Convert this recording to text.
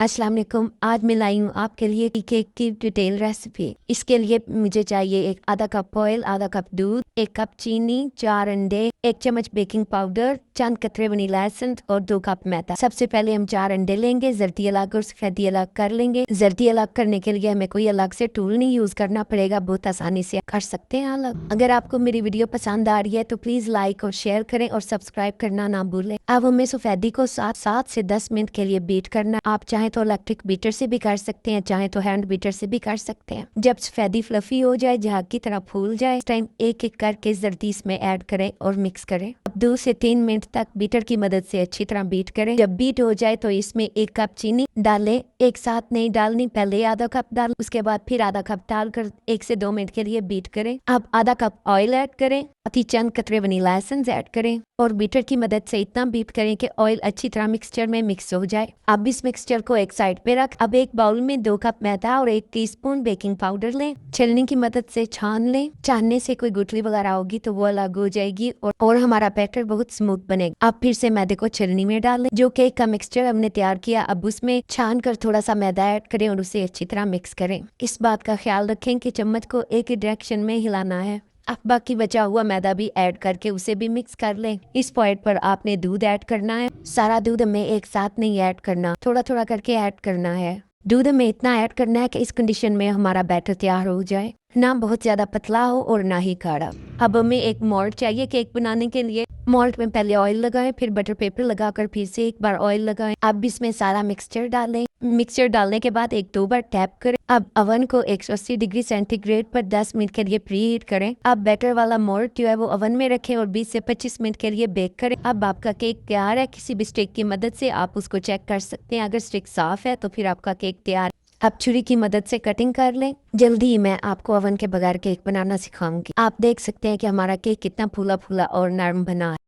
अस्सलाम वालेकुम। आज मैं लाई हूँ आपके लिए केक की डिटेल रेसिपी। इसके लिए मुझे चाहिए एक आधा कप ऑयल, आधा कप दूध, 1 कप चीनी, 4 अंडे, 1 चम्मच बेकिंग पाउडर, चंद कतरे वनीला एसेंस और 2 कप मैदा। सबसे पहले हम 4 अंडे लेंगे, जर्दी अलग और सफेदी अलग कर लेंगे। जर्दी अलग करने के लिए हमें कोई अलग से टूल नहीं यूज करना पड़ेगा, बहुत आसानी से कर सकते हैं अलग। अगर आपको मेरी वीडियो पसंद आ रही है तो प्लीज लाइक और शेयर करें और सब्सक्राइब करना ना भूलें। अब हमें सफेदी को 7 से 10 मिनट के लिए बीट करना। आप चाहे तो इलेक्ट्रिक बीटर से भी कर सकते हैं, चाहे तो हैंड बीटर से भी कर सकते हैं। जब सफेदी फ्लफी हो जाए, झाग की तरह फूल जाए, इस टाइम एक एक करके जर्दी इसमें ऐड करें और मिक्स करें। 2 से 3 मिनट तक बीटर की मदद से अच्छी तरह बीट करें। जब बीट हो जाए तो इसमें 1 कप चीनी डालें। एक साथ नहीं डालनी, पहले आधा कप डाल, उसके बाद फिर आधा कप डालकर 1 से 2 मिनट के लिए बीट करें। अब आधा कप ऑयल ऐड करें, अति चंद कतरे वनीला एसेंस ऐड करें और बीटर की मदद से इतना बीट करें कि ऑयल अच्छी तरह मिक्सचर में मिक्स हो जाए। अब इस मिक्सचर को एक साइड पे रख। अब एक बाउल में 2 कप मैदा और 1 टीस्पून बेकिंग पाउडर लें। छलनी की मदद से छान लें। छानने से कोई गुठली वगैरह होगी तो वो अलग हो जाएगी और हमारा बैटर बहुत स्मूथ बनेगा। अब फिर से मैदे को छलनी में डाल लें। जो केक का मिक्सचर हमने तैयार किया, अब उसमें छान कर थोड़ा सा मैदा ऐड करें और उसे अच्छी तरह मिक्स करें। इस बात का ख्याल रखें कि चम्मच को एक ही डायरेक्शन में हिलाना है। अब बाकी बचा हुआ मैदा भी ऐड करके उसे भी मिक्स कर लें। इस पॉइंट पर आपने दूध ऐड करना है। सारा दूध हमें एक साथ नहीं ऐड करना, थोड़ा थोड़ा करके ऐड करना है। दूध हमें इतना ऐड करना है कि इस कंडीशन में हमारा बैटर तैयार हो जाए, ना बहुत ज्यादा पतला हो और ना ही गाढ़ा। अब हमें एक मोल्ड चाहिए केक बनाने के लिए। मोल्ड में पहले ऑयल लगाएं, फिर बटर पेपर लगाकर फिर से एक बार ऑयल लगाएं। अब इसमें सारा मिक्सचर डालें। मिक्सचर डालने के बाद 1-2 बार टैप करें। अब अवन को 180 डिग्री सेंटीग्रेड पर 10 मिनट के लिए प्री हीट करें। अब बैटर वाला मोल्ड जो है वो अवन में रखें और 20 से 25 मिनट के लिए बेक करें। अब आपका केक तैयार है। किसी भी स्टिक की मदद से आप उसको चेक कर सकते हैं। अगर स्टिक साफ है तो फिर आपका केक तैयार। अब छुरी की मदद से कटिंग कर लें। जल्दी ही मैं आपको अवन के बगैर केक बनाना सिखाऊंगी। आप देख सकते हैं कि हमारा केक कितना फूला फूला और नरम बना है।